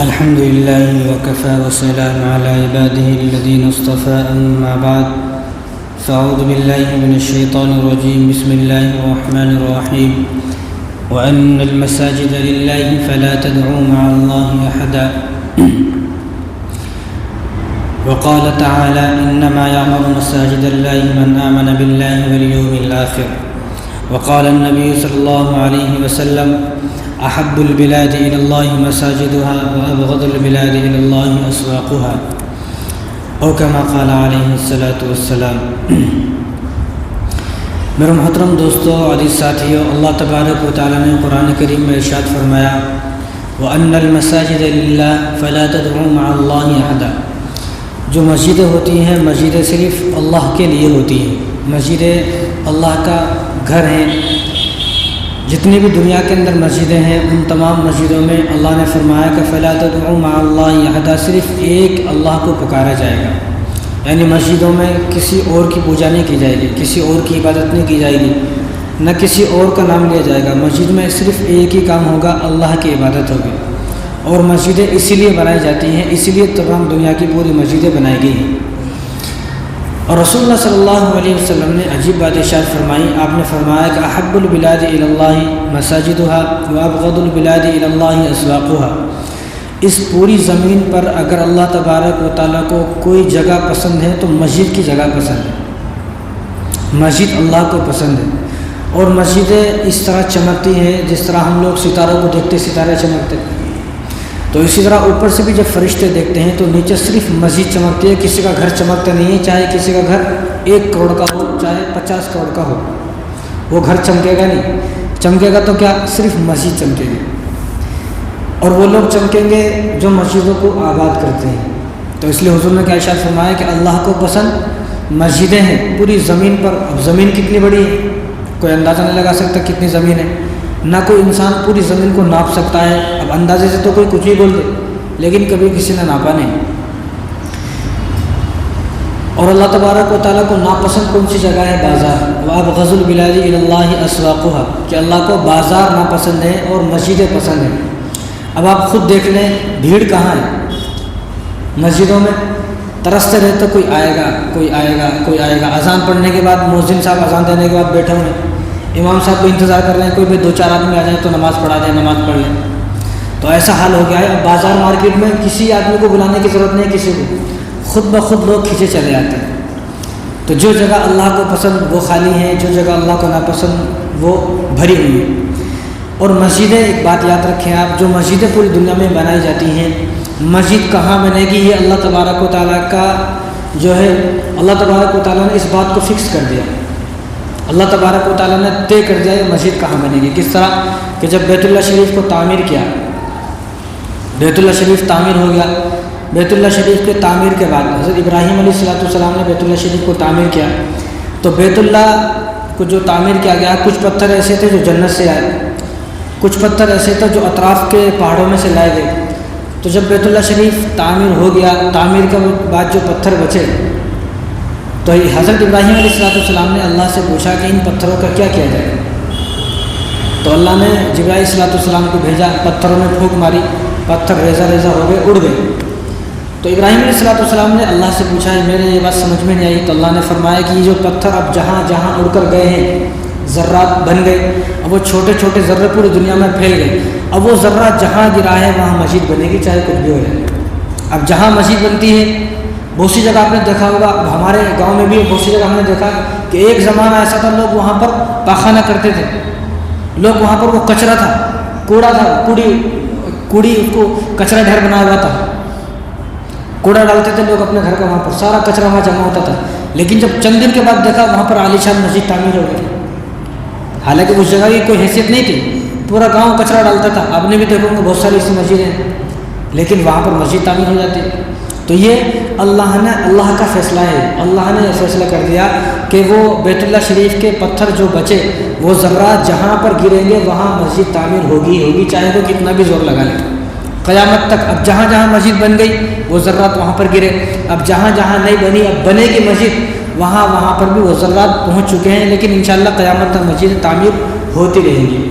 الحمد لله وكفى وسلام على عباده الذين اصطفى أما بعد فأعوذ بالله من الشيطان الرجيم بسم الله الرحمن الرحيم وأن المساجد لله فلا تدعوا مع الله أحدا وقال تعالى إنما يعمر مساجد الله من آمن بالله واليوم الآخر وقال النبي صلى الله عليه وسلم احب البلاد الى الله مساجدها وابغض البلاد الى الله اسواقها او كما قال علیہ الصلوۃ والسلام۔ میرے محترم دوستو، عزیز ساتھیو، اللہ تبارک و تعالیٰ نے قرآن کریم میں ارشاد فرمایا وَأَنَّ الْمَسَاجِدَ لِلَّهِ فَلَا تَدْعُوا مَعَ اللَّهِ أَحَدًا۔ جو مسجدیں ہوتی ہیں، مسجدیں صرف اللہ کے لیے ہوتی ہیں، مسجدیں اللہ کا گھر ہیں۔ جتنی بھی دنیا کے اندر مسجدیں ہیں، ان تمام مسجدوں میں اللہ نے فرمایا کہ فَلَا تَدْعُوا مَعَ اللَّهِ أَحَدًا، صرف ایک اللہ کو پکارا جائے گا۔ یعنی مسجدوں میں کسی اور کی پوجا نہیں کی جائے گی، کسی اور کی عبادت نہیں کی جائے گی، نہ کسی اور کا نام لیا جائے گا۔ مسجد میں صرف ایک ہی کام ہوگا، اللہ کی عبادت ہوگی۔ اور مسجدیں اسی لیے بنائی جاتی ہیں، اسی لیے تمام دنیا کی پوری مسجدیں بنائی گئی ہیں۔ اور رسول اللہ صلی اللہ علیہ وسلم نے عجیب بات ارشاد فرمائی، آپ نے فرمایا کہ احب البلاد الی اللہ مساجدها وابغض البلاد الی اللہ اسواقها۔ اس پوری زمین پر اگر اللہ تبارک و تعالیٰ کو کوئی جگہ پسند ہے تو مسجد کی جگہ پسند ہے، مسجد اللہ کو پسند ہے۔ اور مسجدیں اس طرح چمکتی ہیں جس طرح ہم لوگ ستاروں کو دیکھتے ستارے چمکتے ہیں، تو اسی طرح اوپر سے بھی جب فرشتے دیکھتے ہیں تو نیچے صرف مسجد چمکتی ہے، کسی کا گھر چمکتا نہیں ہے، چاہے کسی کا گھر 1 کروڑ کا ہو چاہے 50 کروڑ کا ہو، وہ گھر چمکے گا نہیں۔ چمکے گا تو کیا؟ صرف مسجد چمکے گی۔ اور وہ لوگ چمکیں گے جو مسجدوں کو آباد کرتے ہیں۔ تو اس لیے حضور نے کیا ارشاد فرمایا کہ اللہ کو پسند مسجدیں ہیں پوری زمین پر۔ اب زمین کتنی بڑی ہے، کوئی اندازہ نہیں لگا سکتا کتنی زمین ہے، نہ کوئی انسان پوری زمین کو ناپ سکتا ہے۔ اب اندازے سے تو کوئی کچھ بھی بول دے، لیکن کبھی کسی نے ناپا نہیں۔ اور اللہ تبارک و تعالیٰ کو ناپسند کون سی جگہ ہے؟ بازار۔ وَأَبْغَضُ الْبِلَادِ إِلَى اللَّهِ أَسْوَاقُهَا، کہ اللہ کو بازار ناپسند ہے اور مسجدیں پسند ہیں۔ اب آپ خود دیکھ لیں بھیڑ کہاں ہے؟ مسجدوں میں ترستے رہتے، کوئی آئے گا کوئی آئے گا کوئی آئے گا۔ اذان پڑھنے کے بعد مؤذن صاحب اذان دینے کے بعد بیٹھے ہوئے ہیں، امام صاحب کو انتظار کر رہے ہیں، کوئی بھی 2-4 آدمی آ جائیں تو نماز پڑھا دیں، نماز پڑھ لیں۔ تو ایسا حال ہو گیا ہے۔ اب بازار مارکیٹ میں کسی آدمی کو بلانے کی ضرورت نہیں، کسی کو خود بخود لوگ کھینچے چلے آتے ہیں۔ تو جو جگہ اللہ کو پسند وہ خالی ہیں، جو جگہ اللہ کو ناپسند وہ بھری ہوئی ہے۔ اور مسجدیں، ایک بات یاد رکھیں آپ، جو مسجدیں پوری دنیا میں بنائی جاتی ہیں، مسجد کہاں بنے گی یہ اللہ تبارک و تعالیٰ کا جو ہے، اللہ تبارک و تعالیٰ نے اس بات کو فکس کر دیا۔ اللہ تبارک و تعالیٰ نے طے کر دیا یہ مسجد کہاں بنے گی۔ کس طرح کہ جب بیت اللہ شریف کو تعمیر کیا، بیت اللہ شریف تعمیر ہو گیا، بیت اللہ شریف کے تعمیر کے بعد حضرت ابراہیم علیہ السلام نے بیت اللہ شریف کو تعمیر کیا، تو بیت اللہ کو جو تعمیر کیا گیا، کچھ پتھر ایسے تھے جو جنت سے آئے، کچھ پتھر ایسے تھے جو اطراف کے پہاڑوں میں سے لائے گئے۔ تو جب بیت اللہ شریف تعمیر ہو گیا، تعمیر کے بعد جو پتھر بچے، تو حضرت ابراہیم علیہ السلام نے اللہ سے پوچھا کہ ان پتھروں کا کیا کیا جائے؟ تو اللہ نے جبرائیل علیہ السلام کو بھیجا، پتھروں میں پھونک ماری، پتھر ریزہ ریزہ ہو گئے، اڑ گئے۔ تو ابراہیم علیہ السلام نے اللہ سے پوچھا میرے یہ بات سمجھ میں نہیں آئی، تو اللہ نے فرمایا کہ یہ جو پتھر اب جہاں جہاں اڑ کر گئے ہیں ذرات بن گئے، اب وہ چھوٹے چھوٹے ذرے پوری دنیا میں پھیل گئے، اب وہ ذرہ جہاں گرا ہے وہاں مسجد بنے گی، چاہے کچھ بھی ہو جائے۔ اب جہاں مسجد بنتی ہے، بہت سی جگہ آپ نے دیکھا ہوگا، ہمارے گاؤں میں بھی بہت سی جگہ ہم نے دیکھا کہ ایک زمانہ ایسا تھا لوگ وہاں پر پاخانہ کرتے تھے، لوگ وہاں پر وہ کچرا تھا، کوڑا تھا، کوڑی کو کچرا ڈھیر بنا ہوا تھا، کوڑا ڈالتے تھے لوگ اپنے گھر کا، وہاں پر سارا کچرا وہاں جمع ہوتا تھا۔ لیکن جب چند دن کے بعد دیکھا وہاں پر عالیشان مسجد تعمیر ہو گئی، حالانکہ اس جگہ کی کوئی حیثیت نہیں تھی، پورا گاؤں کچرا ڈالتا تھا۔ آپ نے بھی دیکھو گے بہت ساری ایسی مسجدیں ہیں، لیکن وہاں پر مسجد تعمیر ہو جاتی ہے۔ تو یہ اللہ کا فیصلہ ہے، اللہ نے یہ فیصلہ کر دیا کہ وہ بیت اللہ شریف کے پتھر جو بچے، وہ ذرات جہاں پر گریں گے وہاں مسجد تعمیر ہوگی، چاہے وہ کتنا بھی زور لگا لے قیامت تک۔ اب جہاں جہاں مسجد بن گئی وہ ذرات وہاں پر گرے، اب جہاں جہاں نہیں بنی، اب بنے گی مسجد، وہاں پر بھی وہ ذرات پہنچ چکے ہیں، لیکن انشاءاللہ قیامت تک مسجد تعمیر ہوتی رہیں گی۔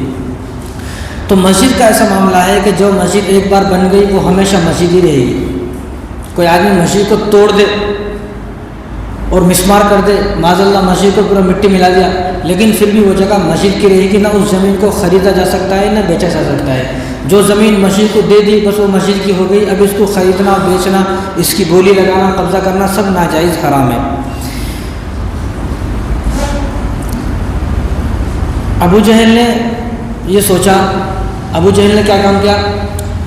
تو مسجد کا ایسا معاملہ ہے کہ جو مسجد ایک بار بن گئی وہ ہمیشہ مسجد ہی رہے گی۔ کوئی آدمی مسجد کو توڑ دے اور مسمار کر دے، معاذ اللہ مسجد کو پورا مٹی ملا دیا، لیکن پھر بھی وہ جگہ مسجد کی رہے گی، نہ اس زمین کو خریدا جا سکتا ہے نہ بیچا جا سکتا ہے۔ جو زمین مسجد کو دے دی بس وہ مسجد کی ہو گئی، اب اس کو خریدنا بیچنا، اس کی بولی لگانا، قبضہ کرنا سب ناجائز حرام ہے۔ ابو جہل نے یہ سوچا، ابو جہل نے کیا کام کیا،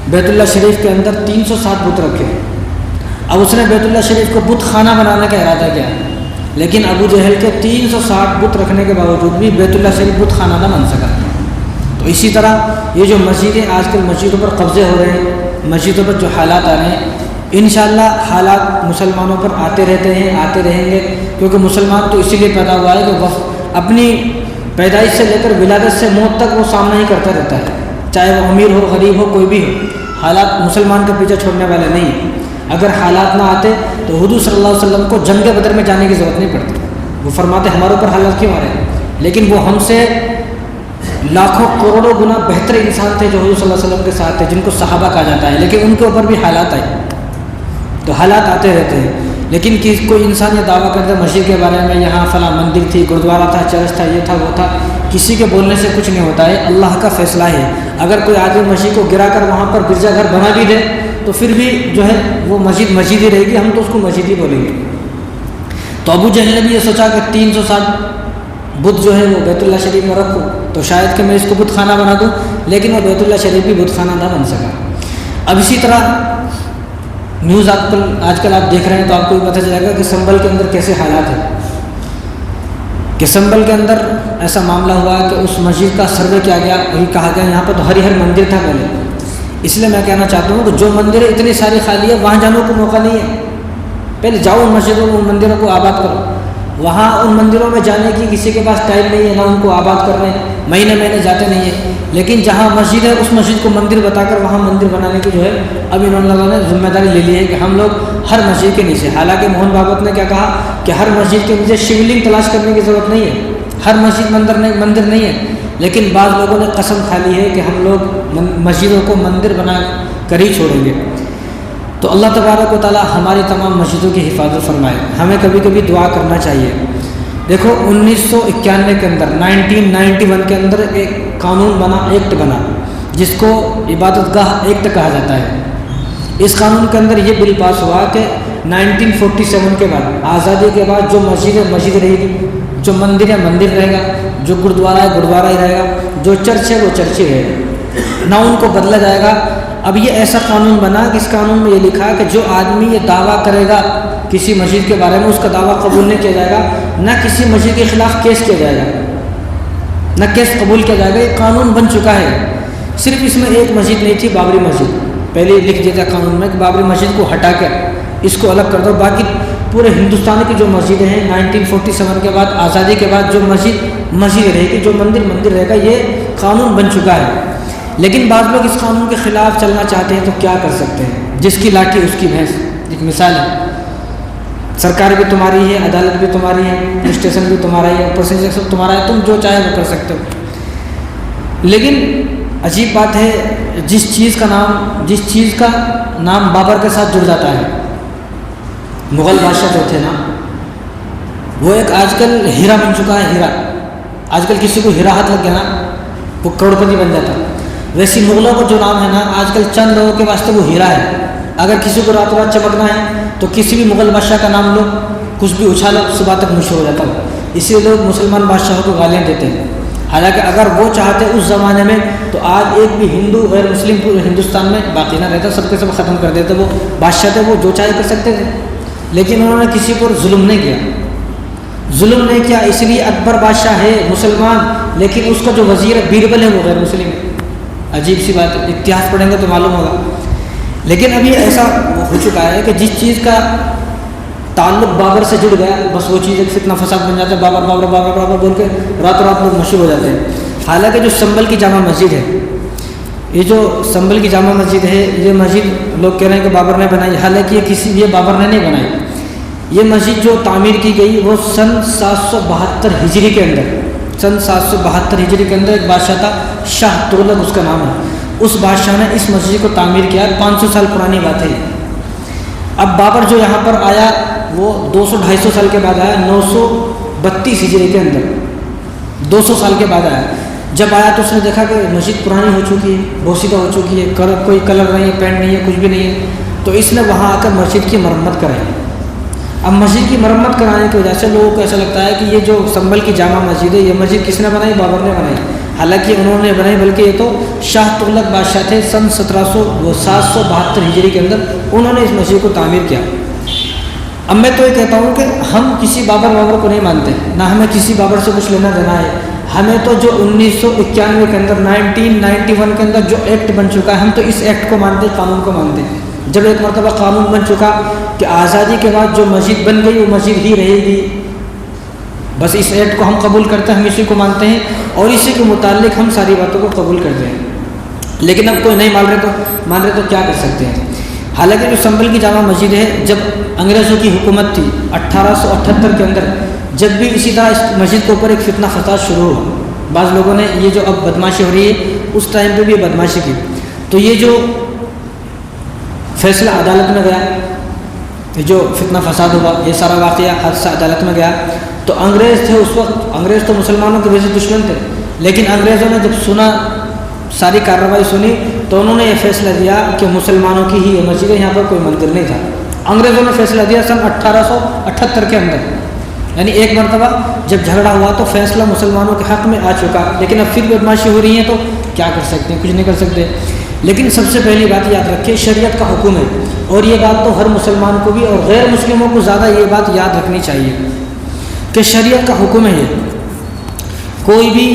بیت اللہ شریف کے اندر 360 بت رکھے۔ اب اس نے بیت اللہ شریف کو بت خانہ بنانے کا ارادہ کیا، لیکن ابو جہل کے 360 بت رکھنے کے باوجود بھی بیت اللہ شریف بت خانہ نہ بن سکا۔ تو اسی طرح یہ جو مسجدیں آج کل مسجدوں پر قبضے ہو رہے ہیں، مسجدوں پر جو حالات آ رہے ہیں، انشاءاللہ حالات مسلمانوں پر آتے رہتے ہیں، آتے رہیں گے، کیونکہ مسلمان تو اسی لیے پیدا ہوا ہے کہ وہ اپنی پیدائش سے لے کر ولادت سے موت تک وہ سامنا ہی کرتا رہتا ہے، چاہے وہ امیر ہو غریب ہو کوئی بھی ہو، حالات مسلمان کے پیچھے چھوڑنے والے نہیں ہیں۔ اگر حالات نہ آتے تو حضور صلی اللہ علیہ وسلم کو جنگ بدر میں جانے کی ضرورت نہیں پڑتی، وہ فرماتے ہمارے اوپر حالات کیوں آ رہے ہیں، لیکن وہ ہم سے لاکھوں کروڑوں گنا بہتر انسان تھے جو حضور صلی اللہ علیہ وسلم کے ساتھ تھے، جن کو صحابہ کہا جاتا ہے، لیکن ان کے اوپر بھی حالات آئے، تو حالات آتے رہتے ہیں۔ لیکن کوئی انسان یہ دعویٰ کرتا ہے مسجد کے بارے میں، یہاں فلاں مندر تھی، گرودوارہ تھا، چرچ تھا، یہ تھا وہ تھا، کسی کے بولنے سے کچھ نہیں ہوتا ہے، اللہ کا فیصلہ ہے۔ اگر کوئی آدمی مسجد کو گرا کر وہاں پر گرجا گھر بنا بھی دے تو پھر بھی جو ہے وہ مسجد ہی رہے گی، ہم تو اس کو مسجد ہی بولیں گے۔ تو ابو جہل نے بھی یہ سوچا کہ 360 بت جو ہے وہ بیت اللہ شریف میں رکھوں تو شاید کہ میں اس کو بت خانہ بنا دوں، لیکن وہ بیت اللہ شریف بھی بت خانہ نہ بن سکا۔ اب اسی طرح نیوز آج کل آپ دیکھ رہے ہیں تو آپ کو بھی پتہ چلے گا کہ سنبل کے اندر کیسے حالات ہیں، کہ سنبل کے اندر ایسا معاملہ ہوا کہ اس مسجد کا سروے کیا گیا، وہی کہا گیا یہاں پر تو ہر مندر تھا پہلے، اس لیے میں کہنا چاہتا ہوں کہ جو مندر اتنی ساری خالی ہے وہاں جانے کو موقع نہیں ہے، پہلے جاؤ ان مسجدوں ان مندروں کو آباد کرو، وہاں ان مندروں میں جانے کی کسی کے پاس ٹائم نہیں ہے، نہ ان کو آباد کر رہے ہیں، مہینے جاتے نہیں ہیں، لیکن جہاں مسجد ہے اس مسجد کو مندر بتا کر وہاں مندر بنانے کی جو ہے اب انہوں لوگوں نے ذمہ داری لے لی ہے کہ ہم لوگ ہر مسجد کے نیچے، حالانکہ موہن بھاگوت نے کیا کہا کہ ہر مسجد کے نیچے شیولنگ تلاش کرنے کی ضرورت نہیں ہے، ہر مسجد مندر نہیں ہے، لیکن بعض لوگوں نے قسم کھا لی ہے کہ ہم لوگ مسجدوں کو مندر بنا کر ہی چھوڑیں گے۔ تو اللہ تبارک و تعالی ہماری تمام مسجدوں کی حفاظت فرمائے۔ ہمیں کبھی کبھی دعا کرنا چاہیے۔ دیکھو 1991 کے اندر 1991 کے اندر ایک قانون بنا، ایکٹ بنا، جس کو عبادت گاہ ایکٹ کہا جاتا ہے۔ اس قانون کے اندر یہ بل پاس ہوا کہ 1947 کے بعد، آزادی کے بعد، جو مسجد ہے مسجد رہے گی، جو مندر ہے مندر رہے گا، جو گرودوارہ ہے گرودوارہ ہی رہے گا، جو چرچ ہے وہ چرچ ہی رہے گا، نہ ان کو بدلا جائے گا۔ اب یہ ایسا قانون بنا کہ اس قانون میں یہ لکھا کہ جو آدمی یہ دعویٰ کرے گا کسی مسجد کے بارے میں، اس کا دعویٰ قبول نہیں کیا جائے گا، نہ کسی مسجد کے خلاف کیس کیا جائے گا، نہ کیس قبول کیا جائے گا۔ یہ قانون بن چکا ہے۔ صرف اس میں ایک مسجد نہیں تھی، بابری مسجد، پہلے لکھ دیا تھا قانون میں کہ بابری مسجد کو ہٹا کر اس کو الگ کر دو، باقی پورے ہندوستان کی جو مسجدیں ہیں 1947 کے بعد، آزادی کے بعد، جو مسجد رہے گی، جو مندر رہے گا، یہ قانون بن چکا ہے۔ لیکن بعض لوگ اس قانون کے خلاف چلنا چاہتے ہیں تو کیا کر سکتے ہیں؟ جس کی لاٹھی اس کی بھینس، ایک مثال ہے۔ سرکار بھی تمہاری ہے، عدالت بھی تمہاری ہے، اسٹیشن بھی تمہارا ہے، پروسیجر سب تمہارا ہے، تم جو چاہے وہ کر سکتے ہو۔ لیکن عجیب بات ہے، جس چیز کا نام بابر کے ساتھ جڑ جاتا ہے، مغل بادشاہ جو تھے نا، وہ ایک آج کل ہیرا بن چکا ہے۔ ہیرا آج کل کسی کو ہیرا ہاتھ لگ گیا نا وہ کروڑپتی بن جاتا۔ ویسی مغلوں کا جو نام ہے نا، آج کل چند لوگوں کے واسطے وہ ہیرا ہے۔ اگر کسی کو راتوں رات چمکنا ہے تو کسی بھی مغل بادشاہ کا نام لو، کچھ بھی اچھالو، صبح تک مشہور ہو جاتا ہے۔ اسی لیے لوگ مسلمان بادشاہوں کو گالیاں دیتے ہیں، حالانکہ اگر وہ چاہتے اس زمانے میں تو آج ایک بھی ہندو غیر مسلم پورے ہندوستان میں باقی نہ رہتا، سب کے سب ختم کر دیتے۔ وہ بادشاہ تھے، وہ جو چاہے کر سکتے تھے، لیکن انہوں نے کسی پر ظلم نہیں کیا، اس لیے اکبر بادشاہ ہے مسلمان، لیکن اس کا جو وزیر ہے بیربل ہے وہ غیر مسلم ہے۔ عجیب سی بات ہے، اتہاس پڑھیں گے تو معلوم ہوگا۔ لیکن ابھی ایسا ہو چکا ہے کہ جس چیز کا تعلق بابر سے جڑ گیا، بس وہ چیز ایک فتنہ فساد بن جاتا ہے، بابر بابر بابر بابر بول کے راتوں رات لوگ مشہور ہو جاتے ہیں۔ حالانکہ جو سنبل کی جامع مسجد ہے، یہ جو سنبل کی جامع مسجد ہے، یہ مسجد لوگ کہہ رہے ہیں کہ بابر نے بنائی، حالانکہ یہ بابر نے نہیں بنائی۔ یہ مسجد جو تعمیر کی گئی وہ سن 772 ہجری کے اندر سن 772 ہجری کے اندر ایک بادشاہ تھا، شاہ تغلق اس کا نام ہے. اس بادشاہ نے اس مسجد کو تعمیر کیا. 500 سال پرانی بات ہے. اب بابر جو یہاں پر آیا وہ 200-250 سال کے بعد آیا. 932 ہجری کے اندر 200 سال کے بعد آیا. جب آیا تو اس نے دیکھا کہ مسجد پرانی ہو چکی ہے، بوسیدہ ہو چکی ہے، کوئی کلر نہیں ہے، پینٹ نہیں ہے، کچھ بھی نہیں ہے. تو اس نے وہاں آ کر مسجد کی مرمت کرائی. اب مسجد کی مرمت کرانے کی وجہ سے لوگوں کو ایسا لگتا ہے کہ یہ جو سنبھل کی جامع مسجد ہے، یہ مسجد کس نے بنائی؟ بابر نے بنائی. حالانکہ انہوں نے بنائی، بلکہ یہ تو شاہ تغلق بادشاہ تھے سن 772 ہجری کے اندر، انہوں نے اس مسجد کو تعمیر کیا. اب میں تو یہ کہتا ہوں کہ ہم کسی بابر کو نہیں مانتے، نہ ہمیں کسی بابر سے کچھ لینا دینا ہے. ہمیں تو جو 1991 کے اندر 1991 کے اندر جو ایکٹ بن چکا ہے، ہم تو اس ایکٹ کو مانتے، قانون کو مانتے ہیں. جب ایک مرتبہ قانون بن چکا کہ آزادی کے بعد جو مسجد بن گئی وہ مسجد ہی رہے گی، بس اس ایکٹ کو ہم قبول کرتے ہیں، ہم اسی کو مانتے ہیں اور اسی کے متعلق ہم ساری باتوں کو قبول کرتے ہیں. لیکن اب کوئی نہیں مان رہے تو کیا کر سکتے ہیں. حالانکہ جو سنبھل کی جامع مسجد ہے، جب انگریزوں کی حکومت تھی 1878 کے اندر، جب بھی اسی طرح اس مسجد کے اوپر ایک فتنہ فساد شروع ہوا، بعض لوگوں نے یہ جو اب بدماشی ہو رہی ہے اس ٹائم پہ بھی بدماشی کی. تو یہ جو فیصلہ عدالت میں گیا، یہ جو فتنہ فساد ہوا، یہ سارا واقعہ حادثہ عدالت میں گیا. تو انگریز تھے اس وقت، انگریز تو مسلمانوں کے ویسے دشمن تھے، لیکن انگریزوں نے جب سنا، ساری کارروائی سنی، تو انہوں نے یہ فیصلہ دیا کہ مسلمانوں کی ہی یہ مسجد ہے، یہاں پر کوئی مندر نہیں تھا. انگریزوں نے فیصلہ دیا سن 1878 کے اندر. یعنی ایک مرتبہ جب جھگڑا ہوا تو فیصلہ مسلمانوں کے حق میں آ چکا، لیکن اب پھر بدماشی ہو رہی ہے تو کیا کر سکتے ہیں؟ کچھ نہیں کر سکتے. لیکن سب سے پہلی بات یاد رکھیں، شریعت کا حکم ہے، اور یہ بات تو ہر مسلمان کو بھی اور غیر مسلموں کو زیادہ یہ بات یاد رکھنی چاہیے کہ شریعت کا حکم ہے. یہ کوئی بھی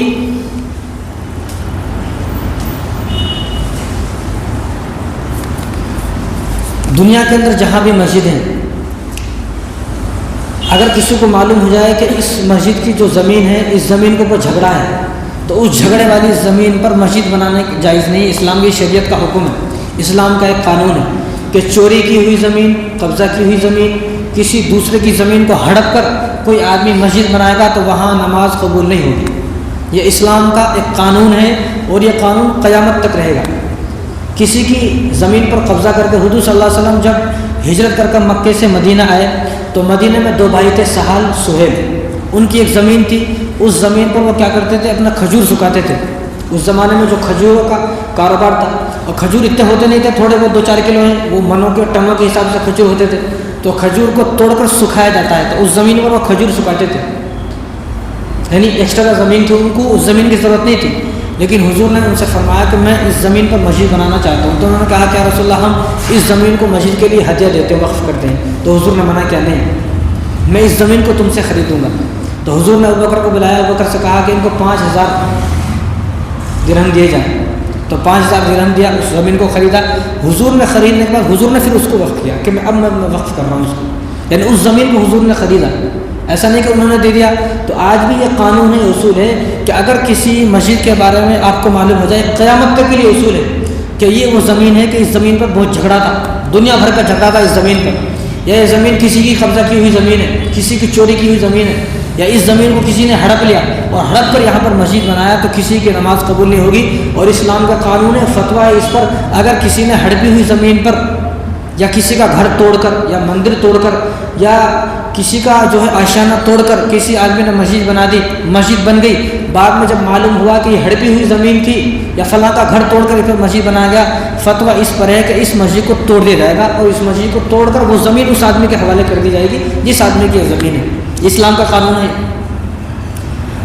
دنیا کے اندر جہاں بھی مسجد ہیں، اگر کسی کو معلوم ہو جائے کہ اس مسجد کی جو زمین ہے، اس زمین کے اوپر جھگڑا ہے، تو اس جھگڑے والی زمین پر مسجد بنانے جائز نہیں. اسلام کی شریعت کا حکم ہے، اسلام کا ایک قانون ہے کہ چوری کی ہوئی زمین، قبضہ کی ہوئی زمین، کسی دوسرے کی زمین کو ہڑپ کر کوئی آدمی مسجد بنائے گا تو وہاں نماز قبول نہیں ہوگی. یہ اسلام کا ایک قانون ہے اور یہ قانون قیامت تک رہے گا. کسی کی زمین پر قبضہ کر کے حضور صلی اللہ علیہ وسلم جب ہجرت کر کر مکے سے مدینہ آئے تو مدینہ میں 2 بھائی تھے، سہل، سہیل. ان کی ایک زمین تھی، اس زمین پر وہ کیا کرتے تھے؟ اپنا کھجور سکھاتے تھے. اس زمانے میں جو کھجوروں کا کاروبار تھا، اور کھجور اتنے ہوتے نہیں تھے، تھوڑے بہت 2-4 کلو ہیں، وہ منوں کے ٹنوں کے حساب سے کھجور ہوتے تھے. تو کھجور کو توڑ کر سکھایا جاتا ہے، تو اس زمین پر وہ کھجور سکھاتے تھے. یعنی ایکسٹرا زمین تھی، ان کو اس زمین کی ضرورت نہیں تھی. لیکن حضور نے ان سے فرمایا کہ میں اس زمین پر مسجد بنانا چاہتا ہوں. تو انہوں نے کہا کہ یا رسول اللہ، ہم اس زمین کو مسجد کے لیے ہدیہ دیتے ہیں، وقف کرتے ہیں. تو حضور نے منع کیا، نہیں، میں اس زمین کو تم سے خریدوں گا. تو حضور نے ابوبکر کو بلایا، ابوبکر سے کہا کہ ان کو 5000 درہم دیے جائیں. تو 5000 درہم دیا، اس زمین کو خریدا. حضور نے خریدنے کے بعد حضور نے پھر اس کو وقف کیا کہ اب میں وقف کر رہا ہوں اس کو. یعنی اس زمین کو حضور نے خریدا، ایسا نہیں کہ انہوں نے دے دیا. تو آج بھی یہ قانون ہے، اصول ہے کہ اگر کسی مسجد کے بارے میں آپ کو معلوم ہو جائے، قیامت تک کے لیے اصول ہے کہ یہ وہ زمین ہے کہ اس زمین پر بہت جھگڑا تھا، دنیا بھر کا جھگڑا تھا اس زمین پر، یا یہ زمین کسی کی قبضہ کی ہوئی زمین ہے، کسی کی چوری کی ہوئی زمین ہے، یا اس زمین کو کسی نے ہڑپ لیا اور ہڑپ کر یہاں پر مسجد بنایا، تو کسی کی نماز قبول نہیں ہوگی. اور اسلام کا قانون ہے، فتویٰ ہے اس پر، اگر کسی نے ہڑپی ہوئی زمین پر یا کسی کا گھر توڑ کر یا مندر توڑ کر یا کسی کا جو ہے آشیانہ توڑ کر کسی آدمی نے مسجد بنا دی، مسجد بن گئی، بعد میں جب معلوم ہوا کہ یہ ہڑپی ہوئی زمین تھی یا فلاں کا گھر توڑ کر پھر مسجد بنایا گیا، فتویٰ اس پر ہے کہ اس مسجد کو توڑ دیا جائے گا اور اس مسجد کو توڑ کر وہ زمین اس آدمی کے حوالے کر دی جائے گی جس آدمی کی یہ زمین ہے. اسلام کا قانون ہے.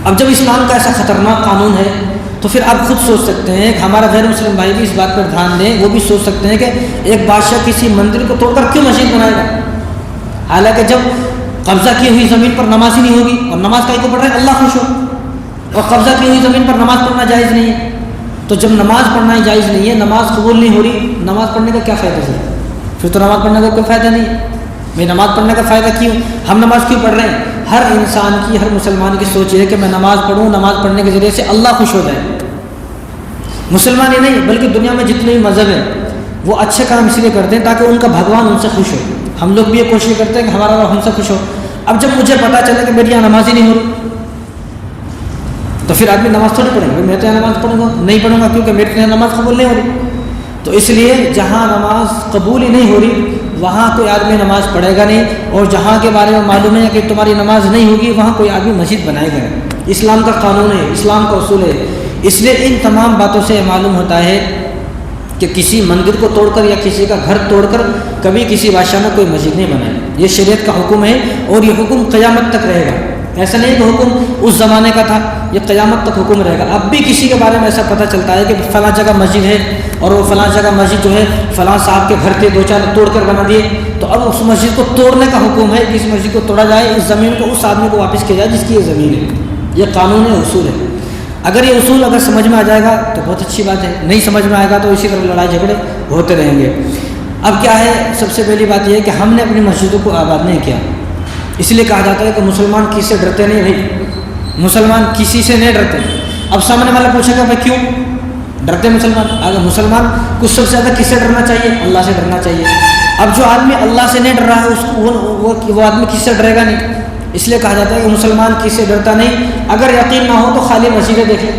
اب جب اسلام کا ایسا خطرناک قانون ہے تو پھر آپ خود سوچ سکتے ہیں کہ ہمارا غیر مسلم بھائی بھی اس بات پر دھیان دیں، وہ بھی سوچ سکتے ہیں کہ ایک بادشاہ کسی مندر کو توڑ کر کیوں مسجد بنائے گا؟ حالانکہ جب قبضہ کی ہوئی زمین پر نماز ہی نہیں ہوگی، اور نماز کا کو پڑھ رہے ہیں اللہ خوش ہو، اور قبضہ کی ہوئی زمین پر نماز پڑھنا جائز نہیں ہے. تو جب نماز پڑھنا ہی جائز نہیں ہے، نماز قبول نہیں ہو رہی، نماز پڑھنے کا کیا فائدہ ہے؟ پھر تو نماز پڑھنے کا کوئی فائدہ نہیں ہے. میں نماز پڑھنے کا فائدہ کیوں؟ ہم نماز کیوں پڑھ رہے ہیں؟ ہر انسان کی، ہر مسلمان کی سوچ ہے کہ میں نماز پڑھوں، نماز پڑھنے کے ذریعے سے اللہ خوش ہو جائے. مسلمان ہی نہیں بلکہ دنیا میں جتنے بھی مذہب ہیں وہ اچھے کام اس لیے کرتے ہیں تاکہ ان کا بھگوان ان سے خوش ہو. ہم لوگ بھی یہ کوشش کرتے ہیں کہ ہمارا رب ہم سے خوش ہو. اب جب مجھے پتہ چلے کہ میری یہاں نماز ہی نہیں ہو رہی، تو پھر آدمی نماز تھوڑی پڑھے گا، میں تو یہاں نماز پڑھوں گا نہیں پڑھوں گا کیونکہ میرے یہاں نماز قبول نہیں ہو رہی. تو اس لیے جہاں نماز قبول ہی نہیں ہو رہی وہاں کوئی آدمی نماز پڑھے گا نہیں، اور جہاں کے بارے میں معلوم ہے کہ تمہاری نماز نہیں ہوگی وہاں کوئی آدمی مسجد بنائے گا نہیں. اسلام کا قانون ہے، اسلام کا اصول ہے. اس لیے ان تمام باتوں سے معلوم ہوتا ہے کہ کسی مندر کو توڑ کر یا کسی کا گھر توڑ کر کبھی کسی بادشاہ نے کوئی مسجد نہیں بنائی. یہ شریعت کا حکم ہے اور یہ حکم قیامت تک رہے گا. ایسا نہیں کہ حکم اس زمانے کا تھا، یہ قیامت تک حکم رہے گا. اب بھی کسی کے بارے میں ایسا پتہ چلتا ہے کہ فلاں جگہ مسجد ہے اور وہ فلاں جگہ مسجد جو ہے فلاں صاحب کے گھر کے 2-4 توڑ کر بنا دیے، تو اب اس مسجد کو توڑنے کا حکم ہے کہ اس مسجد کو توڑا جائے، اس زمین کو اس آدمی کو واپس کیا جائے جس کی یہ زمین ہے. یہ قانون ہے، اصول ہے. اگر یہ اصول اگر سمجھ میں آ جائے گا تو بہت اچھی بات ہے، نہیں سمجھ میں آئے گا تو اسی طرح لڑائی جھگڑے ہوتے رہیں گے. اب کیا ہے، سب سے پہلی بات یہ ہے کہ ہم نے اپنی مسجدوں کو آباد نہیں کیا. اس لیے کہا جاتا ہے کہ مسلمان کسی سے ڈرتے نہیں. بھائی مسلمان کسی سے نہیں ڈرتے. اب سامنے والا پوچھے گا بھائی کیوں ڈرتے مسلمان؟ اگر مسلمان کو سب سے زیادہ کس سے ڈرنا چاہیے؟ اللہ سے ڈرنا چاہیے. اب جو آدمی اللہ سے نہیں ڈر رہا ہے اس کو وہ آدمی کس سے ڈرے گا نہیں. اس لیے کہا جاتا ہے کہ مسلمان کس سے ڈرتا نہیں. اگر یقین نہ ہو تو خالی مسجدیں دیکھ لیں.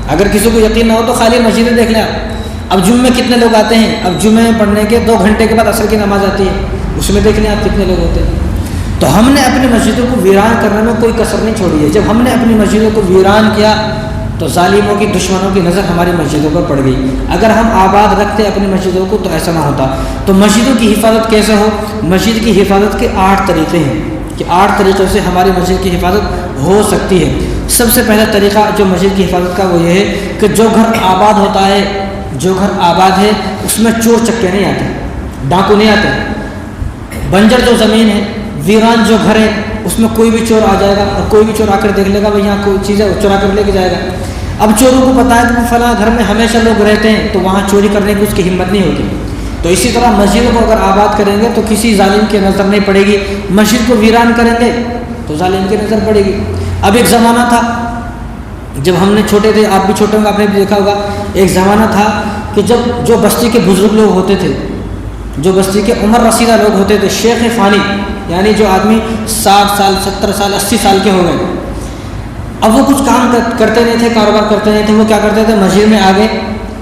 اگر کسی کو یقین نہ ہو تو خالی مسجدیں دیکھ لیں. اب جمعے میں کتنے لوگ آتے ہیں؟ اب جمعے پڑھنے کے 2 گھنٹے کے بعد عصر کی نماز آتی ہے، اس میں دیکھ لیں آپ کتنے لوگ ہوتے ہیں. تو ہم نے اپنی مسجدوں کو ویران کرنے میں کوئی کسر نہیں چھوڑی ہے. جب ہم نے اپنی مسجدوں کو ویران کیا تو ظالموں کی دشمنوں کی نظر ہماری مسجدوں پر پڑ گئی. اگر ہم آباد رکھتے اپنی مسجدوں کو تو ایسا نہ ہوتا. تو مسجدوں کی حفاظت کیسے ہو؟ مسجد کی حفاظت کے 8 طریقے ہیں کہ 8 طریقوں سے ہماری مسجد کی حفاظت ہو سکتی ہے. سب سے پہلا طریقہ جو مسجد کی حفاظت کا وہ یہ ہے کہ جو گھر آباد ہوتا ہے، جو گھر آباد ہے اس میں چور چکے نہیں آتے، ڈاکو نہیں آتے. بنجر جو زمین ہے، ویران جو گھر ہے، اس میں کوئی بھی چور آ جائے گا اور کوئی بھی چور آ کر دیکھ لے گا بھائی یہاں کوئی چیز ہے وہ چورا کر لے کے جائے گا. اب چوروں کو پتہ ہے کہ فلاں گھر میں ہمیشہ لوگ رہتے ہیں تو وہاں چوری کرنے کی اس کی ہمت نہیں ہوتی. تو اسی طرح مسجدوں کو اگر آباد کریں گے تو کسی ظالم کی نظر نہیں پڑے گی. مسجد کو ویران کریں گے تو ظالم کی نظر پڑے گی. اب ایک زمانہ تھا جب ہم نے چھوٹے تھے، آپ بھی چھوٹے ہوں گے، آپ نے بھی دیکھا ہوگا، ایک زمانہ تھا کہ جب جو بستی کے بزرگ لوگ ہوتے تھے، جو بستی کے عمر رسیدہ لوگ ہوتے تھے، شیخ فانی یعنی جو آدمی 60 سال 70 سال 80 سال کے ہو گئے، اب وہ کچھ کام کرتے نہیں تھے، کاروبار کرتے نہیں تھے. وہ کیا کرتے تھے؟ مسجد میں آ گئے.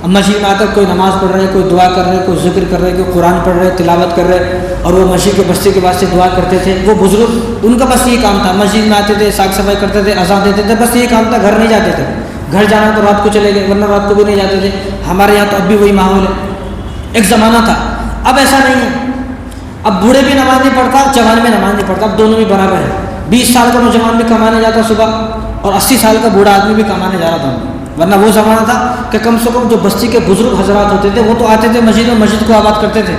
اب مسجد میں آ کر کوئی نماز پڑھ رہے، کوئی دعا کر رہے، کوئی ذکر کر رہے، کوئی قرآن پڑھ رہے، تلاوت کر رہے، اور وہ مسجد کے بستی کے واسطے دعا کرتے تھے. وہ بزرگ ان کا بس یہ کام تھا، مسجد میں آتے تھے، صاف صفائی کرتے تھے، اذان دیتے تھے، بس یہ کام تھا. گھر نہیں جاتے تھے. گھر جانا تو رات کو چلے گئے ورنہ رات کو بھی نہیں جاتے تھے. ہمارے یہاں تو اب بھی وہی ماحول ہے. ایک زمانہ تھا. اب ایسا نہیں ہے. اب بوڑھے بھی نماز نہیں پڑھتا، جوان بھی نماز نہیں پڑھتا، اب دونوں بھی برابر ہے. 20 سال کا نوجوان بھی کمانے جاتا صبح اور 80 سال کا بوڑھا آدمی بھی کمانے جا رہا تھا. ورنہ وہ زمانہ تھا کہ کم سے کم جو بستی کے بزرگ حضرات ہوتے تھے وہ تو آتے تھے مسجد میں، مسجد کو آباد کرتے تھے.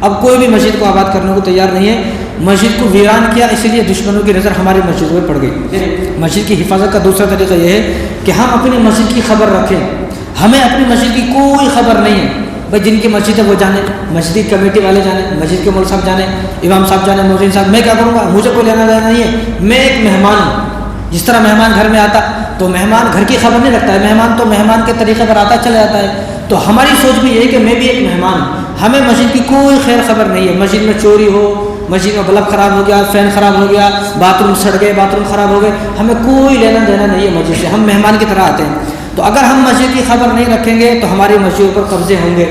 اب کوئی بھی مسجد کو آباد کرنے کو تیار نہیں ہے. مسجد کو ویران کیا، اسی لیے دشمنوں کی نظر ہماری مسجد میں پڑ گئی. مسجد کی حفاظت کا دوسرا طریقہ یہ ہے کہ ہم اپنی مسجد کی خبر رکھیں. ہمیں اپنی مسجد کی کوئی خبر نہیں ہے. بھائی جن کی مسجد ہے وہ جانے، مسجد کی کمیٹی والے جانے، مسجد کے مول صاحب جانے، امام صاحب جانے، مؤذن صاحب. میں کیا کروں گا؟ مجھے کوئی لینا دینا نہیں ہے. میں ایک مہمان ہوں. جس طرح مہمان گھر میں آتا تو مہمان گھر کی خبر نہیں رکھتا ہے، مہمان تو مہمان کے طریقے پر آتا چلا جاتا ہے. تو ہماری سوچ بھی یہ ہے کہ میں بھی ایک مہمان ہوں. ہمیں مسجد کی کوئی خیر خبر نہیں ہے. مسجد میں چوری ہو، مسجد میں بلب خراب ہو گیا، فین خراب ہو گیا، باتھ روم سڑ گئے، باتھ روم خراب ہو گئے، ہمیں کوئی لینا دینا نہیں ہے مسجد سے. ہم مہمان کی طرح آتے ہیں. تو اگر ہم مسجد کی خبر نہیں رکھیں گے تو ہماری مسجد پر قبضے ہوں گے.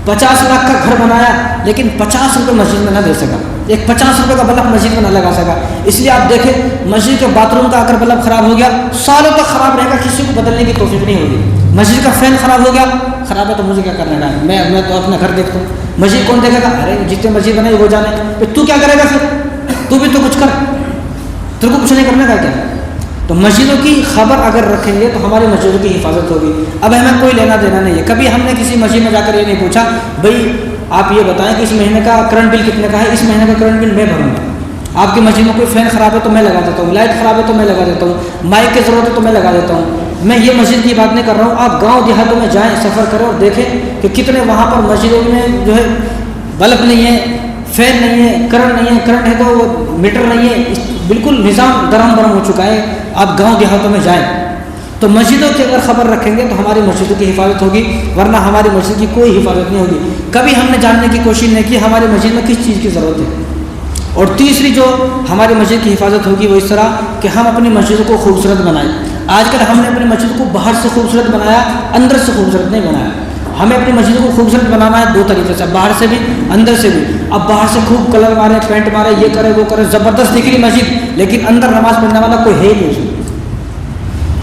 50 لاکھ کا گھر بنایا لیکن 50 روپے مسجد میں نہ دے سکا، ایک 50 روپے کا بلب مسجد میں نہ لگا سکا. اس لیے آپ دیکھیں مسجد کے باتھ روم کا اگر بلب خراب ہو گیا سالوں تک خراب رہے گا، کسی کو بدلنے کی توفیق نہیں ہوگی. مسجد کا فین خراب ہو گیا، خراب ہے تو مجھے کیا کرنے کا ہے، میں تو اپنا گھر دیکھتا ہوں. مسجد کون دیکھے گا؟ ارے جتنے مسجد بنائی وہ جانے. تو کیا کرے گا پھر؟ تو بھی تو کچھ کر، تیرے کو کچھ نہیں کرنے کا کیا؟ تو مسجدوں کی خبر اگر رکھیں گے تو ہماری مسجدوں کی حفاظت ہوگی. اب ہمیں کوئی لینا دینا نہیں ہے. کبھی ہم نے کسی مسجد میں جا کر یہ نہیں پوچھا بھائی آپ یہ بتائیں کہ اس مہینے کا کرنٹ بل کتنے کا ہے، اس مہینے کا کرنٹ بل میں بھروں گا. آپ کی مسجد میں کوئی فین خراب ہے تو میں لگا دیتا ہوں، لائٹ خراب ہے تو میں لگا دیتا ہوں، مائک کی ضرورت ہے تو میں لگا دیتا ہوں. میں یہ مسجد کی بات نہیں کر رہا ہوں. آپ گاؤں دیہاتوں میں جائیں، سفر کریں اور دیکھیں کہ کتنے وہاں پر مسجدوں میں جو ہے بلب نہیں ہے، فین نہیں ہے، کرنٹ نہیں ہے. کرنٹ ہے تو وہ میٹر نہیں ہے، بالکل نظام درہم برہم ہو چکا ہے. آپ گاؤں دیہاتوں میں جائیں تو مسجدوں کی اگر خبر رکھیں گے تو ہماری مسجدوں کی حفاظت ہوگی، ورنہ ہماری مسجد کی کوئی حفاظت نہیں ہوگی. کبھی ہم نے جاننے کی کوشش نہیں کی ہماری مسجد میں کس چیز کی ضرورت ہے. اور تیسری جو ہماری مسجد کی حفاظت ہوگی وہ اس طرح کہ ہم اپنی مسجدوں کو خوبصورت بنائیں. آج کل ہم نے اپنی مسجد کو باہر سے خوبصورت بنایا، اندر سے خوبصورت نہیں بنایا۔ ہمیں اپنی مسجد کو خوبصورت بنانا ہے دو طریقے سے، باہر سے بھی اندر سے بھی۔ اب باہر سے خوب کلر مارے، پینٹ مارے، یہ کرے وہ کرے، زبردست دکھ رہی مسجد، لیکن اندر نماز پڑھنے والا کوئی ہے ہی نہیں۔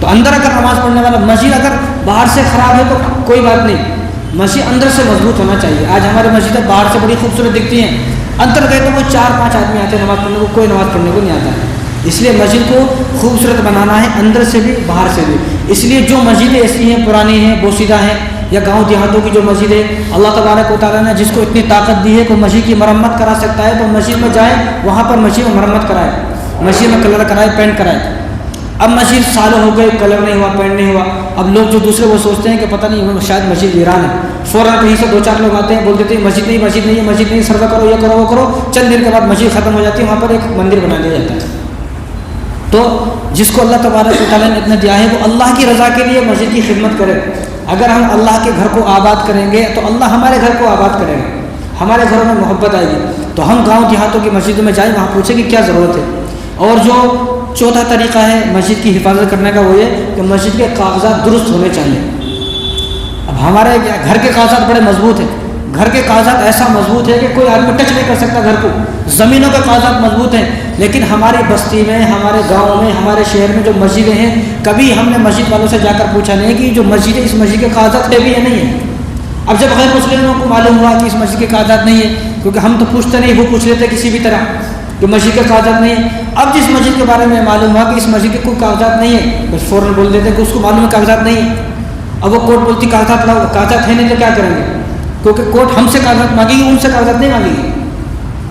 تو اندر اگر نماز پڑھنے والا، مسجد اگر باہر سے خراب ہے تو کوئی بات نہیں، مسجد اندر سے مضبوط ہونا چاہیے۔ آج ہماری مسجدیں باہر سے بڑی خوبصورت دکھتی ہیں، اندر گئے تو وہ 4-5 آدمی آتے ہیں نماز پڑھنے کو، کوئی نماز پڑھنے کو نہیں آتا ہے۔ اس لیے مسجد کو خوبصورت بنانا ہے، اندر سے بھی باہر سے بھی۔ اس لیے جو مسجدیں ایسی ہیں، پرانی ہیں، بوسیدہ ہیں، یا گاؤں دیہاتوں کی جو مسجد ہے، اللہ تبارک و تعالیٰ نے جس کو اتنی طاقت دی ہے کہ مسجد کی مرمت کرا سکتا ہے، تو مسجد میں جائے، وہاں پر مسجد میں مرمت کرائے، مسجد میں کلر کرائے، پینٹ کرائے۔ اب مسجد سالوں ہو گئے، کلر نہیں ہوا، پینٹ نہیں ہوا، اب لوگ جو دوسرے وہ سوچتے ہیں کہ پتہ نہیں شاید مسجد ویران ہے، فوراً کہیں سے 2-4 لوگ آتے ہیں، بول دیتے ہیں مسجد نہیں، مسجد نہیں ہے، مسجد نہیں، سروا کرو، یہ کرو، وہ کرو، چند دن کے بعد مسجد ختم ہو جاتی ہے، وہاں پر ایک مندر بنا دیا جاتا ہے۔ تو جس کو اللہ تبارک و تعالیٰ نے اتنا دیا ہے، وہ اللہ کی رضا کے لیے مسجد کی خدمت کرے۔ اگر ہم اللہ کے گھر کو آباد کریں گے تو اللہ ہمارے گھر کو آباد کرے گا، ہمارے گھروں میں محبت آئے گی۔ تو ہم گاؤں دیہاتوں کی مسجدوں میں جائیں، وہاں پوچھیں کہ کیا ضرورت ہے۔ اور جو چوتھا طریقہ ہے مسجد کی حفاظت کرنے کا، وہ یہ کہ مسجد کے کاغذات درست ہونے چاہیے۔ اب ہمارے گھر کے کاغذات بڑے مضبوط ہیں، گھر کے کاغذات ایسا مضبوط ہے کہ کوئی آدمی ٹچ نہیں کر سکتا گھر کو، زمینوں کے کاغذات مضبوط ہیں، لیکن ہماری بستی میں، ہمارے گاؤں میں، ہمارے شہر میں جو مسجدیں ہیں، کبھی ہم نے مسجد والوں سے جا کر پوچھا نہیں کہ جو مسجد ہے، اس مسجد کے کاغذات ہے بھی یا نہیں ہے۔ اب جب غیر مسلموں کو معلوم ہوا کہ اس مسجد کے کاغذات نہیں ہے، کیونکہ ہم تو پوچھتے نہیں، وہ پوچھ لیتے کسی بھی طرح کہ مسجد کے کاغذات نہیں ہے۔ اب جس مسجد کے بارے میں معلوم ہوا کہ اس مسجد کے کوئی کاغذات نہیں ہے، بس فوراً بول دیتے کہ اس کو معلوم ہے کاغذات نہیں ہے۔ اب وہ کورٹ بولتی کاغذات لاؤ، کاغذات ہے نہیں تو کیا کریں گے؟ کیونکہ کورٹ ہم سے کاغذات مانگے گی، ان سے کاغذات نہیں مانگے گی،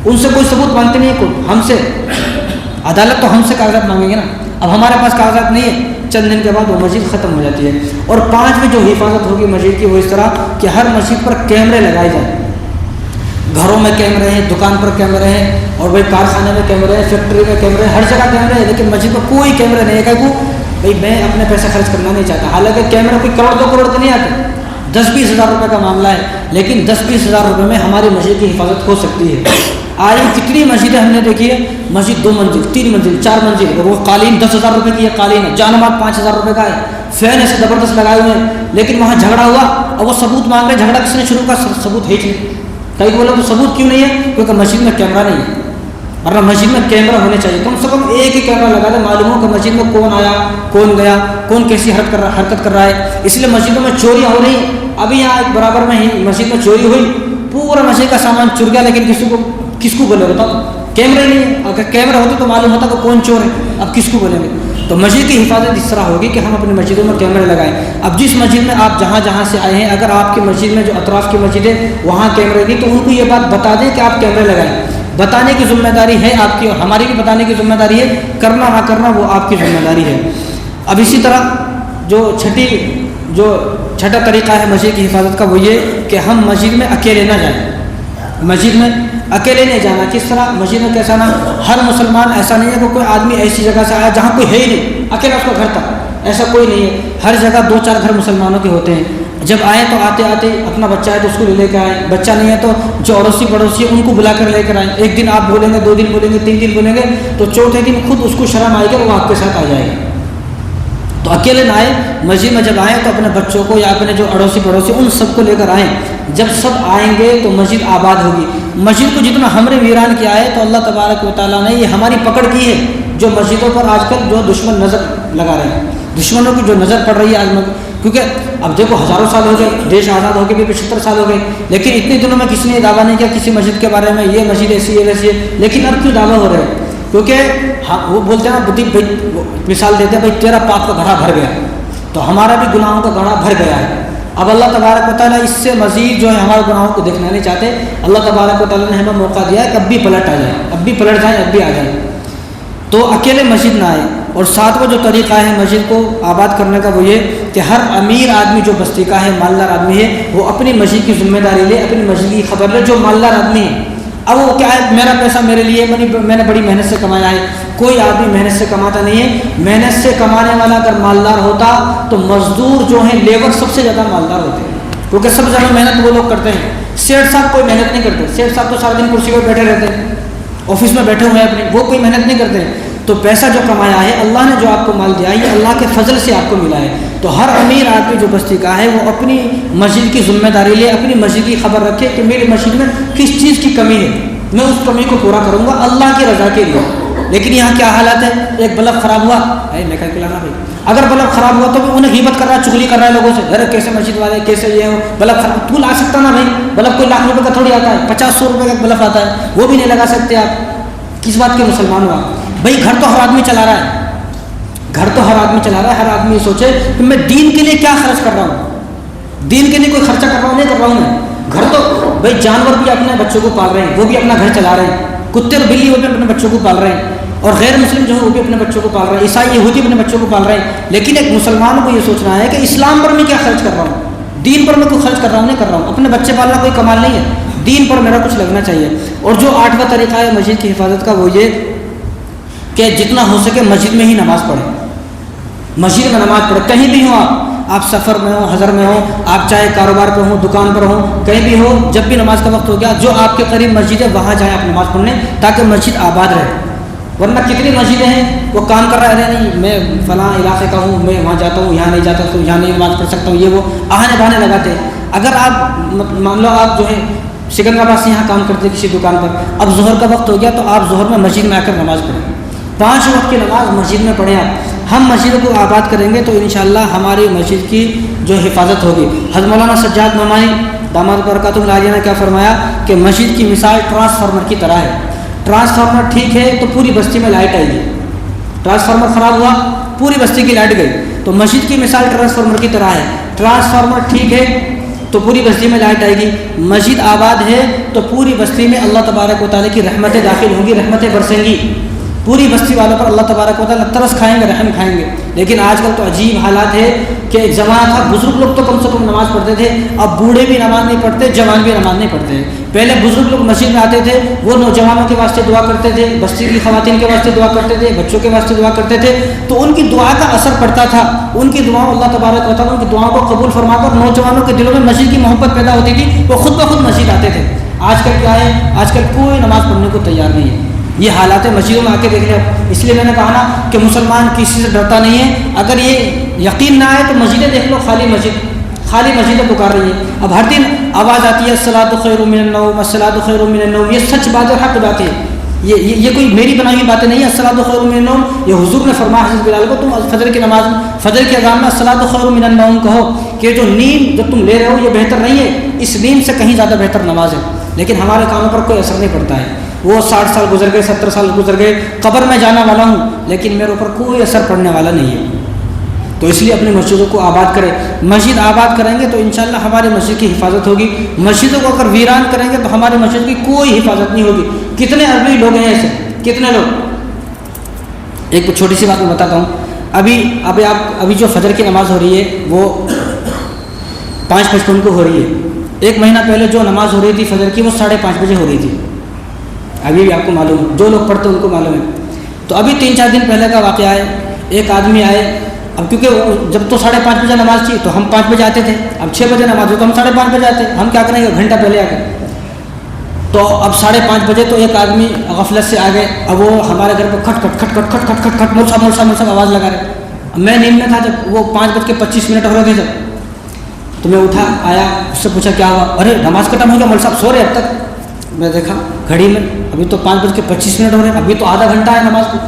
ان سے کوئی ثبوت مانگتے نہیں ہے کورٹ، ہم سے عدالت تو ہم سے کاغذات مانگیں گے نا۔ اب ہمارے پاس کاغذات نہیں ہے، چند دن کے بعد وہ مسجد ختم ہو جاتی ہے۔ اور 5ویں جو حفاظت ہوگی مسجد کی، وہ اس طرح کہ ہر مسجد پر کیمرے لگائے جائیں، گھروں میں کیمرے ہیں، دکان پر کیمرے ہیں، اور بھائی کارخانے میں کیمرے ہیں، فیکٹری میں کیمرے ہیں، ہر جگہ کیمرے ہیں، لیکن مسجد میں کوئی کیمرے نہیں ہے کہ بھائی میں اپنے پیسے خرچ کرنا نہیں چاہتا۔ حالانکہ کیمرے کوئی کروڑ 2 کروڑ کے نہیں آتے، 10-20 ہزار روپے کا معاملہ ہے، لیکن 10-20 ہزار روپے میں ہماری مسجد کی حفاظت ہو سکتی ہے۔ آج کتنی مسجدیں ہم نے دیکھی ہے، مسجد 2 منزل 3 منزل 4 منزل، اور وہ قالین 10,000 روپے کی ہے، قالین ہے، جانماز 5,000 روپے کا ہے، فین ایسے زبردست لگائے ہوئے ہیں، لیکن وہاں جھگڑا ہوا اور وہ ثبوت مانگ رہے، جھگڑا کس نے شروع کا؟ ثبوت ہے ہی نہیں۔ کئی بولے تو ثبوت کیوں نہیں ہے؟ کیونکہ مسجد میں کیمرہ نہیں ہے، ورنہ مسجد میں کیمرہ ہونے چاہیے، کم سے کم ایک ہی کیمرہ لگا دے، معلوم ہو کہ مسجد میں کون آیا، کون گیا، کون کیسی حرکت کر رہا ہے۔ اس لیے مسجدوں میں چوریاں ہو رہی ہیں۔ ابھی یہاں ایک برابر میں ہی مسجد میں چوری ہوئی، پورا مسجد کا سامان چور گیا، لیکن کس کو بولے بتاؤ؟ کیمرے نہیں ہے، اگر کیمرہ ہوتے تو معلوم ہوتا کہ کون چور ہے، اب کس کو بولیں گے؟ تو مسجد کی حفاظت اس طرح ہوگی کہ ہم اپنی مسجدوں میں کیمرے لگائیں۔ اب جس مسجد میں آپ جہاں سے آئے ہیں، اگر آپ کی مسجد میں جو اطراف کی مسجد ہے وہاں کیمرے نہیں، تو ان کو یہ بات بتا دیں کہ آپ کیمرے لگائیں۔ بتانے کی ذمہ داری ہے آپ کی، اور ہماری بھی بتانے کی ذمہ داری ہے، کرنا نہ کرنا وہ آپ کی ذمہ داری ہے۔ اب اسی طرح جو چھٹا طریقہ ہے مسجد کی حفاظت کا، وہ یہ کہ ہم مسجد میں اکیلے نہ جائیں، مسجد میں اکیلے نہیں جانا۔ کس طرح؟ مسجد میں کیسا نا، ہر مسلمان ایسا نہیں ہے کہ کوئی آدمی ایسی جگہ سے آیا جہاں کوئی ہے ہی نہیں، اکیلا اس کا گھر تھا، ایسا کوئی نہیں ہے۔ ہر جگہ 2-4 گھر مسلمانوں کے ہوتے ہیں، جب آئیں تو آتے اپنا بچہ ہے تو اس کو لے کے آئیں، بچہ نہیں ہے تو جو اڑوسی پڑوسی ہے ان کو بلا کر لے کر آئیں۔ ایک دن آپ بولیں گے، 2 دن بولیں گے، 3 دن بولیں گے، تو چوتھے دن خود اس کو شرم آئے گا، وہ آپ کے ساتھ آ جائے گا۔ تو اکیلے نہ آئیں، مسجد میں جب آئیں تو اپنے بچوں کو یا اپنے جو اڑوسی پڑوسی ان سب کو لے کر آئیں۔ جب سب آئیں گے تو مسجد آباد ہوگی۔ مسجد کو جتنا ہم نے ویران کیا ہے، تو اللہ تبارک و تعالیٰ نے یہ ہماری پکڑ کی ہے، جو مسجدوں پر آج کل جو دشمن نظر لگا رہے ہیں، دشمنوں کی جو نظر پڑ رہی ہے آج، کیونکہ اب دیکھو ہزاروں سال ہو گئے، دیش آزاد ہو کے بھی 75 سال ہو گئے، لیکن اتنے دنوں میں کسی نے دعویٰ نہیں کیا کسی مسجد کے بارے میں، یہ مسجد ایسی ہے ویسی ہے، لیکن اب کیوں دعویٰ ہو رہے ہیں؟ کیونکہ وہ بولتے ہیں نا، بدھی مثال دیتے ہیں، بھائی تیرا پاپ کا گھڑا بھر گیا، تو ہمارا بھی گناہوں کا گھڑا بھر گیا ہے۔ اب اللہ تبارک و تعالیٰ اس سے مزید جو ہے ہمارے گناہوں کو دیکھنا نہیں چاہتے۔ اللہ تبارک و تعالیٰ نے ہمیں موقع دیا ہے کہ اب بھی پلٹ آ جائیں، اب بھی پلٹ جائیں، اب بھی آ جائیں۔ تو اکیلے مسجد نہ آئے۔ اور 7واں جو طریقہ ہے مسجد کو آباد کرنے کا، وہ یہ کہ ہر امیر آدمی جو بستی کا ہے، مالدار آدمی ہے، وہ اپنی مسجد کی ذمہ داری لے، اپنی مسجد کی خبر لے، جو مالدار آدمی ہے۔ اب وہ کیا ہے، میرا پیسہ میرے لیے، میں نے بڑی محنت سے کمایا ہے۔ کوئی آدمی محنت سے کماتا نہیں ہے۔ محنت سے کمانے والا اگر مالدار ہوتا تو مزدور جو ہیں، لیبر سب سے زیادہ مالدار ہوتے ہیں، کیونکہ سب سے زیادہ محنت وہ لوگ کرتے ہیں۔ سیٹھ صاحب کوئی محنت نہیں کرتے، سیٹھ صاحب تو سارا دن کرسی پہ بیٹھے رہتے ہیں، آفس میں بیٹھے ہوئے ہیں اپنے، وہ کوئی محنت نہیں کرتے ہیں۔ تو پیسہ جو کمایا ہے اللہ نے جو آپ کو مال دیا ہے یہ اللہ کے فضل سے آپ کو ملا ہے. تو ہر امیر آدمی جو بستی کا ہے وہ اپنی مسجد کی ذمہ داری لے, اپنی مسجد کی خبر رکھے کہ میری مسجد میں کس چیز کی کمی ہے, میں اس کمی کو پورا کروں گا اللہ کی رضا کے لیے. لیکن یہاں کیا حالات ہے, ایک بلب خراب ہوا میں کہہ کے لانا بھائی, اگر بلب خراب ہوا تو انہیں غیبت کر رہا ہے, چغلی کر رہا ہے لوگوں سے, ارے کیسے مسجد والے کیسے یہ ہو, بلب خراب تو لا سکتا نا بھائی, بلب کوئی لاکھ روپے کا تھوڑی آتا ہے, 50-100 روپے کا بلب آتا ہے, وہ بھی نہیں لگا سکتے آپ. کس بات کے مسلمان ہوا بھائی؟ گھر تو ہر آدمی چلا رہا ہے, گھر تو ہر آدمی چلا رہا ہے. ہر آدمی سوچے کہ میں دین کے لیے کیا خرچ کر رہا ہوں, دین کے لیے کوئی خرچہ کر رہا ہوں نہیں کر رہا ہوں میں. گھر تو بھائی جانور بھی اپنے بچوں کو پال رہے ہیں, وہ بھی اپنا گھر چلا رہے ہیں, کتے اور بلی وہ بھی اپنے بچوں کو پال رہے ہیں, اور غیر مسلم جو ہے وہ بھی اپنے بچوں کو پال رہے ہیں, عیسائی یہودی اپنے بچوں کو پال رہے ہیں. لیکن ایک مسلمان کو یہ سوچنا ہے کہ اسلام پر میں کیا خرچ کر رہا ہوں, دین پر میں کوئی خرچ کر رہا ہوں نہیں کر رہا ہوں. اپنے بچے پالنا کوئی کمال نہیں ہے, دین پر میرا کچھ لگنا چاہیے. اور جو 8واں طریقہ ہے مسجد کی حفاظت کا وہ یہ کہ جتنا ہو سکے مسجد میں ہی نماز پڑھیں, مسجد میں نماز پڑھیں. کہیں بھی ہوں آپ سفر میں ہوں, حضر میں ہوں, آپ چاہے کاروبار پہ ہوں, دکان پر ہوں, کہیں بھی ہو, جب بھی نماز کا وقت ہو گیا جو آپ کے قریب مسجد ہے وہاں جائیں آپ نماز پڑھنے, تاکہ مسجد آباد رہے. ورنہ کتنی مسجدیں ہیں وہ کام کر رہے ہیں, نہیں میں فلاں علاقے کا ہوں, میں وہاں جاتا ہوں, یہاں نہیں جاتا تو یہاں نہیں نماز پڑھ سکتا ہوں, یہ وہ آہنے بہانے لگاتے ہیں. اگر آپ مان لو آپ جو ہے سکندرآباد سے یہاں کام کرتے کسی دکان پر, اب ظہر کا وقت ہو گیا تو آپ ظہر میں مسجد میں آ کر نماز پڑھیں, 5 وقت کی نماز مسجد میں پڑھیں آپ. ہم مسجد کو آباد کریں گے تو انشاءاللہ ہماری مسجد کی جو حفاظت ہوگی. حضرت مولانا سجاد نعمانی داماد برکاتہ العالیہ نے کیا فرمایا کہ مسجد کی مثال ٹرانسفارمر کی طرح ہے. ٹرانسفارمر ٹھیک ہے تو پوری بستی میں لائٹ آئے گی, ٹرانسفارمر خراب ہوا پوری بستی کی لائٹ گئی. تو مسجد کی مثال ٹرانسفارمر کی طرح ہے, ٹرانسفارمر ٹھیک ہے تو پوری بستی میں لائٹ آئے گی, مسجد آباد ہے تو پوری بستی میں اللہ تبارک و تعالیٰ کی رحمتیں داخل ہوں گی, رحمتیں برسیں گی, پوری بستی والوں پر اللہ تبارک و تعالیٰ ترس کھائیں گے, رحم کھائیں گے. لیکن آج کل تو عجیب حالات ہے کہ ایک زمانہ تھا بزرگ لوگ تو کم سے کم نماز پڑھتے تھے, اب بوڑھے بھی نماز نہیں پڑھتے, جوان بھی نماز نہیں پڑھتے. پہلے بزرگ لوگ مسجد میں آتے تھے, وہ نوجوانوں کے واسطے دعا کرتے تھے, بستی کی خواتین کے واسطے دعا کرتے تھے, بچوں کے واسطے دعا کرتے تھے, تو ان کی دعا کا اثر پڑتا تھا. ان کی دعاؤں اللہ تبارک و تعالیٰ ان کی دعاؤں کو قبول فرما کر نوجوانوں کے دلوں میں مسجد کی محبت پیدا ہوتی تھی, وہ خود بخود مسجد آتے تھے. آج کل کیا ہے, آج کل کوئی نماز پڑھنے کو تیار نہیں ہے. یہ حالات مسجدوں میں آ کے دیکھ لیں. اس لیے میں نے کہا نا کہ مسلمان کسی سے ڈرتا نہیں ہے. اگر یہ یقین نہ آئے تو مسجدیں دیکھ لو, خالی مسجدیں پکار رہی ہیں. اب ہر دن آواز آتی ہے الصلاۃ خیر من النوم, الصلاۃ خیر من النوم. یہ سچ بات ہے, حق بات ہے, یہ کوئی میری بنائی ہوئی باتیں نہیں ہے. الصلاۃ خیر من النوم یہ حضور نے فرمایا حضرت بلال کو, تم فجر کی نماز فجر کی اذان میں الصلاۃ خیر من النوم کہو کہ جو نیند جو تم لے رہے ہو یہ بہتر نہیں ہے, اس نیند سے کہیں زیادہ بہتر نماز ہے. لیکن ہمارے کاموں پر کوئی اثر نہیں پڑتا ہے. وہ 60 سال گزر گئے, 70 سال گزر گئے, قبر میں جانا والا ہوں لیکن میرے اوپر کوئی اثر پڑنے والا نہیں ہے. تو اس لیے اپنی مسجدوں کو آباد کریں. مسجد آباد کریں گے تو انشاءاللہ ہماری مسجد کی حفاظت ہوگی. مسجدوں کو اگر ویران کریں گے تو ہماری مسجد کی کوئی حفاظت نہیں ہوگی. کتنے عربی لوگ ہیں ایسے, کتنے لوگ. ایک چھوٹی سی بات میں بتاتا ہوں. ابھی جو فجر کی نماز ہو رہی ہے وہ 5:55 کو ہو رہی ہے. 1 مہینہ پہلے جو نماز ہو رہی تھی فجر کی وہ 5:30 بجے ہو رہی تھی. ابھی بھی آپ کو معلوم ہے, جو لوگ پڑھتے ہیں ان کو معلوم ہے. تو ابھی 3-4 دن پہلے کا واقعہ ہے. ایک آدمی آئے, اب کیونکہ جب تو 5:30 بجے نماز تھی تو ہم 5 بجے آتے تھے, اب 6 بجے نماز ہو تو ہم 5:30 بجے آتے. ہم کیا کریں گے, گھنٹہ پہلے آ گئے. تو اب 5:30 بجے تو ایک آدمی غفلت سے آ گئے. اب وہ ہمارے گھر پہ کھٹ کھٹ کھٹ کھٹ کھٹ کھٹ کھٹ کھٹ مرسا آواز لگا رہے. اب میں نیند میں تھا جب وہ 5:25 ہو رہے تھے جب, تو میں اٹھا آیا, اس سے پوچھا کیا ہوا. ارے نماز کا ٹائم ہو گیا, مول صاحب سو رہے اب تک. میں دیکھا گھڑی میں ابھی تو 5:25 ہو رہے ہیں, ابھی تو آدھا گھنٹہ ہے نماز کو.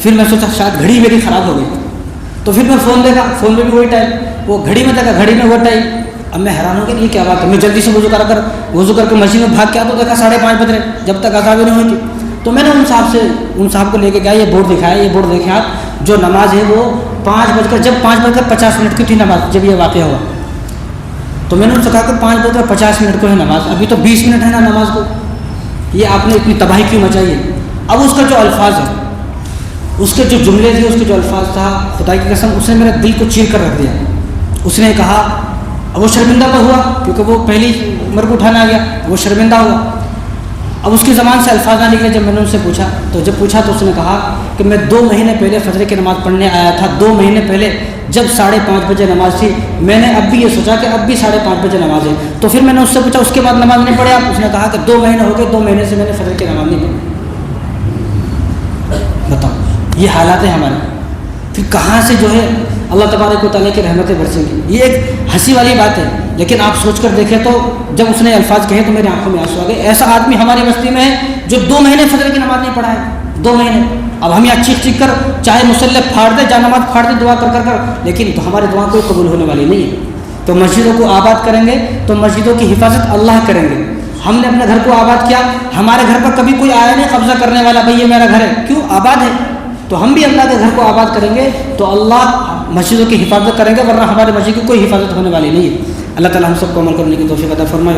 پھر میں سوچا شاید گھڑی میری خراب ہو گئی. تو پھر میں فون دیکھا, فون میں بھی وہی ٹائم, وہ گھڑی میں دیکھا گھڑی میں وہ ٹائم. اب میں حیران ہو گیا یہ کیا بات ہے. میں جلدی سے وضو کر کے مسجد میں بھاگ کے آیا تو دیکھا 5:30 بج رہے, جب تک اذان نہیں ہوئی تھی. تو میں نے ان صاحب کو لے کے گیا, یہ بورڈ دکھایا, یہ بورڈ دیکھیں آپ, جو نماز ہے وہ 5:50 کی تھی نماز جب یہ واقعہ ہوا. تو میں نے ان سے کہا کہ 5:50 کو ہے نماز, ابھی تو 20 منٹ ہے نا نماز کو, یہ آپ نے اتنی تباہی کیوں مچائی ہے. اب اس کا جو الفاظ ہے, اس کے جو جملے تھے, اس کے جو الفاظ تھا, خدا کی قسم اس نے میرے دل کو چیر کر رکھ دیا. اس نے کہا, اب وہ شرمندہ تو ہوا کیونکہ وہ پہلی عمر کو اٹھانا آ گیا, وہ شرمندہ ہوا. اب اس کی زبان سے الفاظ نہ نکلے. جب میں نے ان سے پوچھا تو اس نے کہا کہ میں 2 مہینے پہلے فجر کی نماز پڑھنے آیا تھا. 2 مہینے پہلے جب 5:30 بجے نماز تھی, میں نے اب بھی یہ سوچا کہ اب بھی 5:30 بجے نماز ہے. تو پھر میں نے اس سے پوچھا اس کے بعد نماز نہیں پڑھے آپ. اس نے کہا کہ 2 مہینے ہو گئے, 2 مہینے سے میں نے فجر کی نماز نہیں پڑھی. بتاؤ یہ حالات ہیں ہمارے. پھر کہاں سے جو ہے اللہ تبارک و تعالیٰ کی رحمتیں برسیں گی. یہ ایک ہنسی والی بات ہے، لیکن آپ سوچ کر دیکھیں تو جب اس نے الفاظ کہے تو میری آنکھوں میں آنسو آ گئے. ایسا آدمی ہماری بستی میں ہے جو 2 مہینے فجر کی نماز نہیں پڑھا ہے، 2 مہینے. اب ہم یہاں چیخ چیخ کر چاہے مسلح پھاڑ دے، جا نماز پھاڑ دے، دعا کر کر، لیکن تو ہماری دعا کوئی قبول ہونے والی نہیں ہے. تو مسجدوں کو آباد کریں گے تو مسجدوں کی حفاظت اللہ کریں گے. ہم نے اپنے گھر کو آباد کیا، ہمارے گھر پر کبھی کوئی آیا نہیں قبضہ کرنے والا، بھائی یہ میرا گھر ہے، کیوں؟ آباد ہے. تو ہم بھی اللہ کے گھر کو آباد کریں گے تو اللہ مسجدوں کی حفاظت کریں گے، ورنہ ہمارے مسجد کی کوئی حفاظت ہونے والی نہیں ہے. اللہ تعالیٰ ہم سب کو عمل کرنے کی توفیق عطا فرمائے.